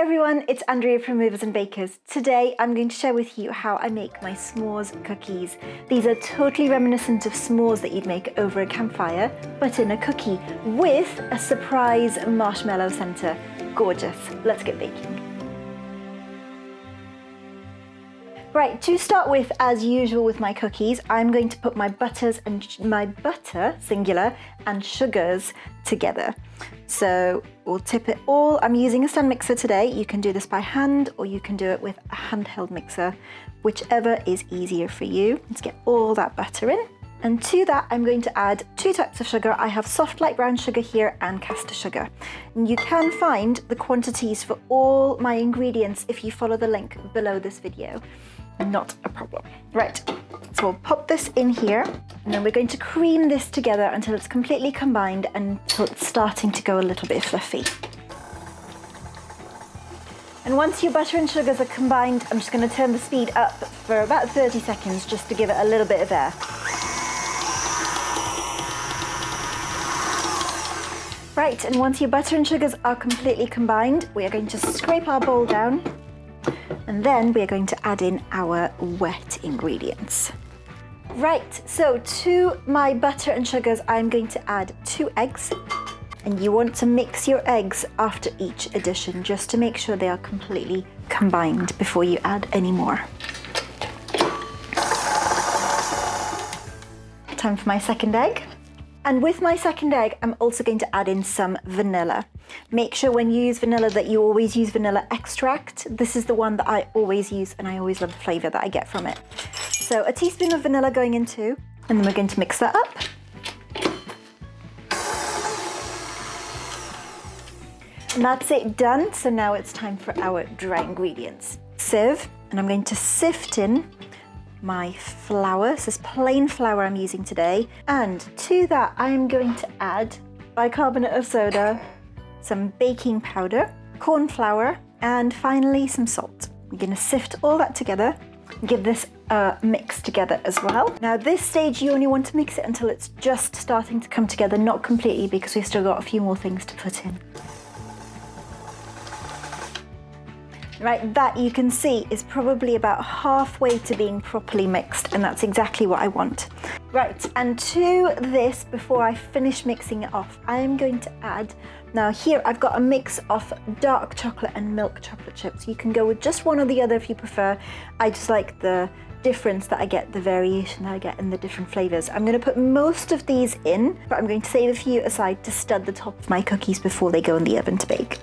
everyone, it's Andrea from Movers and Bakers. Today I'm going to share with you how I make my s'mores cookies. These are totally reminiscent of s'mores that you'd make over a campfire, but in a cookie with a surprise marshmallow center. Gorgeous. Let's get baking. Right, to start with, as usual with my cookies, I'm going to put my butter, singular, and sugars together. So we'll tip it all. I'm using a stand mixer today. You can do this by hand or you can do it with a handheld mixer, whichever is easier for you. Let's get all that butter in. And to that, I'm going to add 2 types of sugar. I have soft light brown sugar here and caster sugar. And you can find the quantities for all my ingredients if you follow the link below this video. Not a problem. Right, so we'll pop this in here and then we're going to cream this together until it's completely combined and until it's starting to go a little bit fluffy. And once your butter and sugars are combined, I'm just going to turn the speed up for about 30 seconds just to give it a little bit of air. Right, and once your butter and sugars are completely combined, we are going to scrape our bowl down. And then we are going to add in our wet ingredients. Right, so to my butter and sugars, I'm going to add 2 eggs. And you want to mix your eggs after each addition, just to make sure they are completely combined before you add any more. Time for my second egg. And with my second egg, I'm also going to add in some vanilla. Make sure when you use vanilla that you always use vanilla extract. This is the one that I always use and I always love the flavour that I get from it. So a teaspoon of vanilla going in too, and then we're going to mix that up. And that's it done. So now it's time for our dry ingredients. Sieve, and I'm going to sift in my flour. This is plain flour I'm using today. And to that, I'm going to add bicarbonate of soda, some baking powder, corn flour, and finally some salt. I'm going to sift all that together, give this a mix together as well. Now this stage, you only want to mix it until it's just starting to come together, not completely, because we've still got a few more things to put in. Right, that you can see is probably about halfway to being properly mixed, and that's exactly what I want. Right, and to this, before I finish mixing it off, I am going to add, now here I've got a mix of dark chocolate and milk chocolate chips. You can go with just one or the other if you prefer. I just like the difference that I get, the variation that I get in the different flavors. I'm going to put most of these in, but I'm going to save a few aside to stud the top of my cookies before they go in the oven to bake.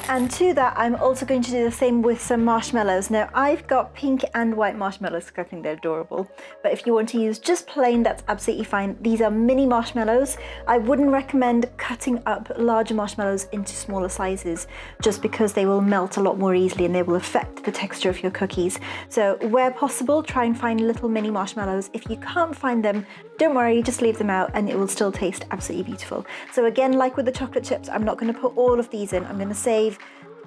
And to that, I'm also going to do the same with some marshmallows. Now, I've got pink and white marshmallows because I think they're adorable. But if you want to use just plain, that's absolutely fine. These are mini marshmallows. I wouldn't recommend cutting up larger marshmallows into smaller sizes, just because they will melt a lot more easily and they will affect the texture of your cookies. So where possible, try and find little mini marshmallows. If you can't find them, don't worry, just leave them out and it will still taste absolutely beautiful. So again, like with the chocolate chips, I'm not going to put all of these in. I'm going to save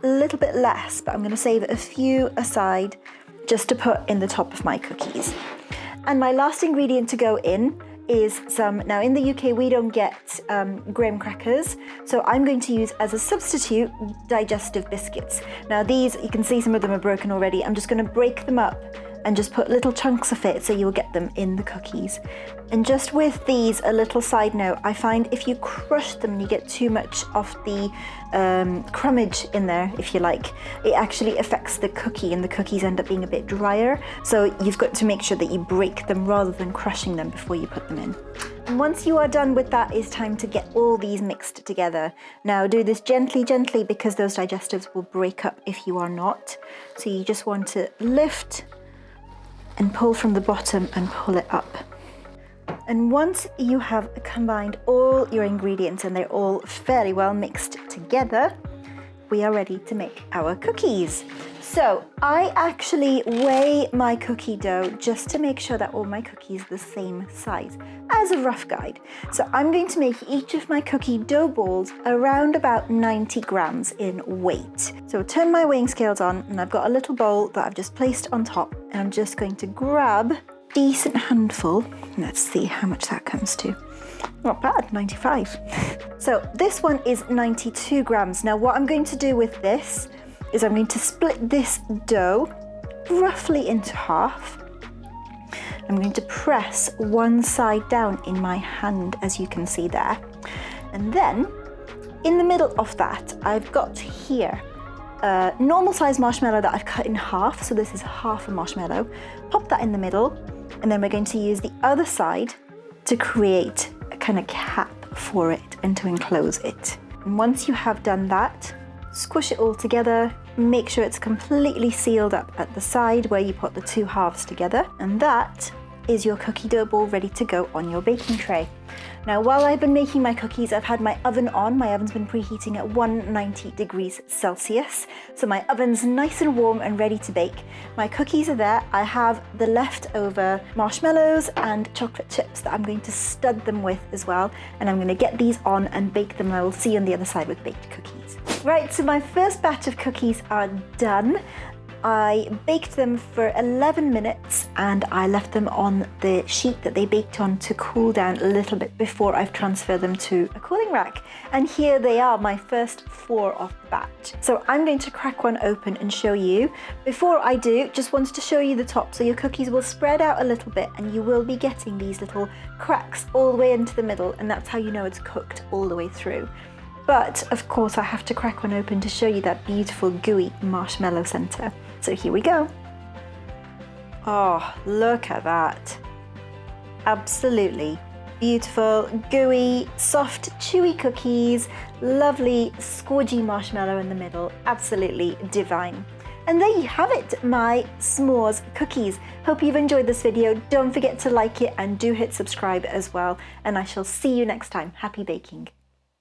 a little bit less, but I'm going to save a few aside just to put in the top of my cookies. And my last ingredient to go in is some, now in the UK we don't get graham crackers, so I'm going to use as a substitute digestive biscuits. Now these, you can see some of them are broken already. I'm just going to break them up and just put little chunks of it so you'll get them in the cookies. And just with these, a little side note, I find if you crush them and you get too much of the crumbage in there, if you like, it actually affects the cookie and the cookies end up being a bit drier. So you've got to make sure that you break them rather than crushing them before you put them in. And once you are done with that, it's time to get all these mixed together. Now do this gently, gently, because those digestives will break up if you are not. So you just want to lift and pull from the bottom and pull it up. And once you have combined all your ingredients and they're all fairly well mixed together, we are ready to make our cookies. So I actually weigh my cookie dough just to make sure that all my cookies are the same size as a rough guide. So I'm going to make each of my cookie dough balls around about 90 grams in weight. So turn my weighing scales on and I've got a little bowl that I've just placed on top, and I'm just going to grab a decent handful. Let's see how much that comes to. Not bad, 95. So this one is 92 grams. Now what I'm going to do with this is I'm going to split this dough roughly into half. I'm going to press one side down in my hand, as you can see there. And then in the middle of that, I've got here a normal size marshmallow that I've cut in half. So this is half a marshmallow. Pop that in the middle, and then we're going to use the other side to create a kind of cap for it and to enclose it. And once you have done that, squish it all together, make sure it's completely sealed up at the side where you put the two halves together, and that is your cookie dough ball ready to go on your baking tray. Now, while I've been making my cookies, I've had my oven on. My oven's been preheating at 190 degrees Celsius. So my oven's nice and warm and ready to bake. My cookies are there. I have the leftover marshmallows and chocolate chips that I'm going to stud them with as well. And I'm going to get these on and bake them. I will see you on the other side with baked cookies. Right, so my first batch of cookies are done. I baked them for 11 minutes and I left them on the sheet that they baked on to cool down a little bit before I've transferred them to a cooling rack. And here they are, my first 4 of the batch. So I'm going to crack one open and show you. Before I do, just wanted to show you the top. So your cookies will spread out a little bit and you will be getting these little cracks all the way into the middle, and that's how you know it's cooked all the way through. But of course I have to crack one open to show you that beautiful gooey marshmallow center. So here we go. Oh, look at that. Absolutely beautiful, gooey, soft, chewy cookies, lovely, squidgy marshmallow in the middle. Absolutely divine. And there you have it, my s'mores cookies. Hope you've enjoyed this video. Don't forget to like it and do hit subscribe as well. And I shall see you next time. Happy baking.